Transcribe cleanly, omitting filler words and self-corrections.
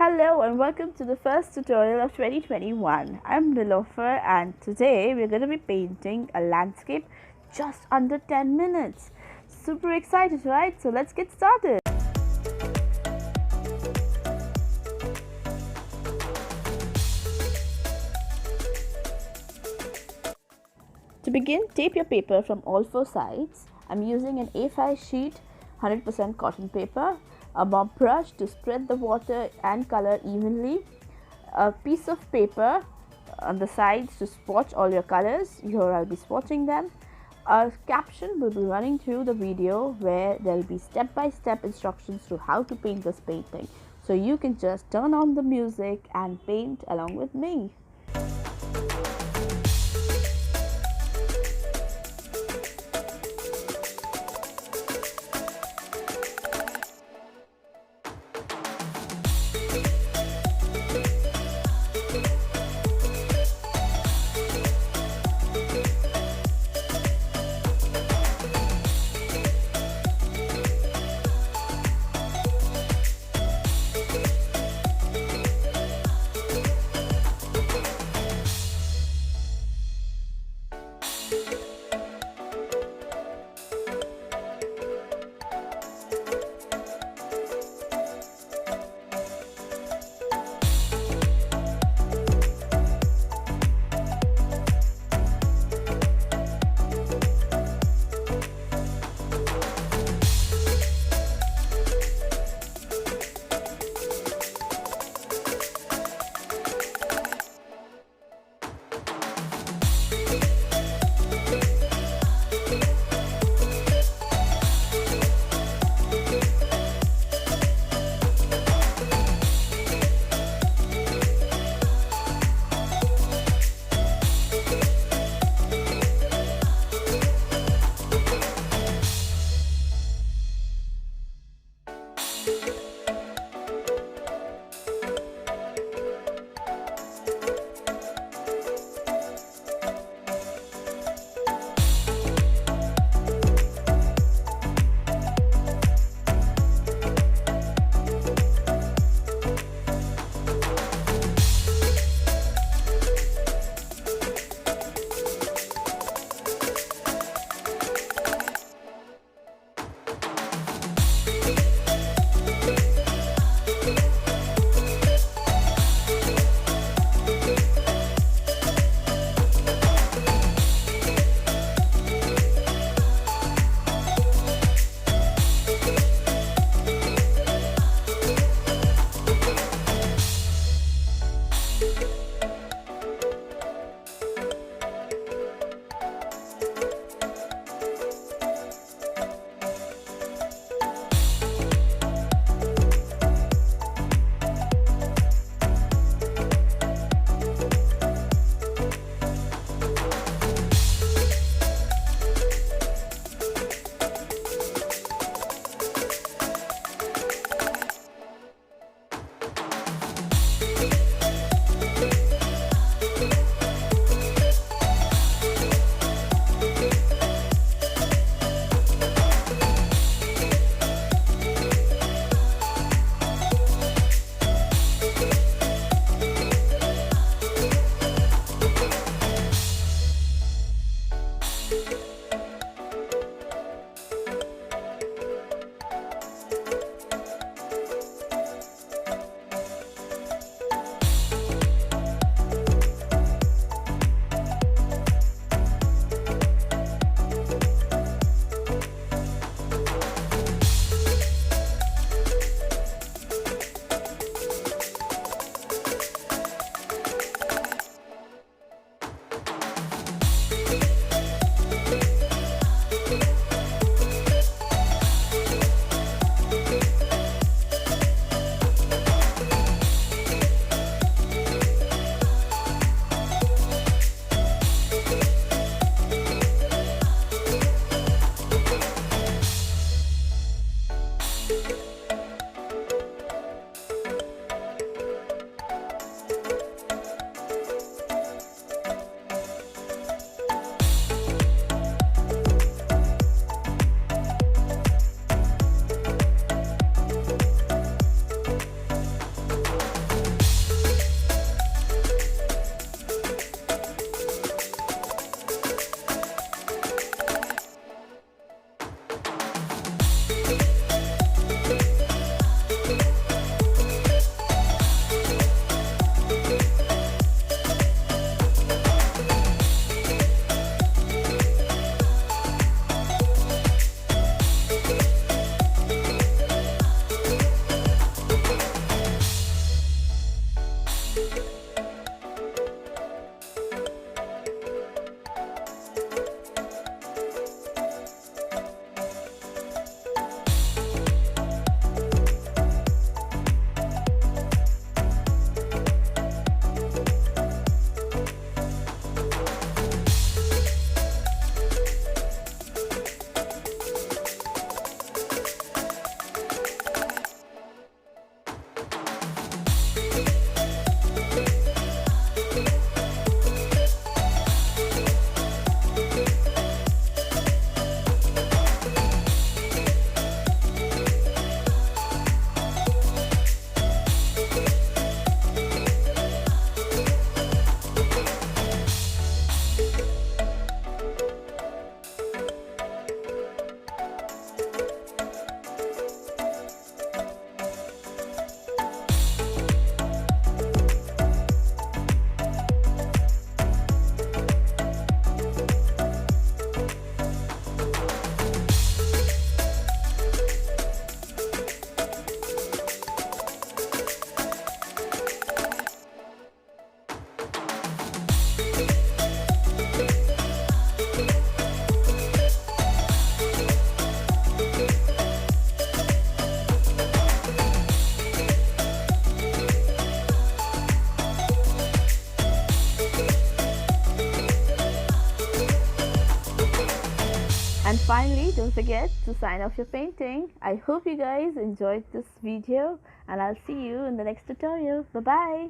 Hello and welcome to the first tutorial of 2021. I'm Nilofer and today we're going to be painting a landscape just under 10 minutes. Super excited, right? So let's get started. To begin, tape your paper from all four sides. I'm using an A5 sheet, 100% cotton paper, a mop brush to spread the water and color evenly, a piece of paper on the sides to swatch all your colors. Here I'll be swatching them. A caption will be running through the video where there will be step-by-step instructions to how to paint this painting. So you can just turn on the music and paint along with me. And finally, don't forget to sign off your painting. I hope you guys enjoyed this video, and I'll see you in the next tutorial. Bye bye.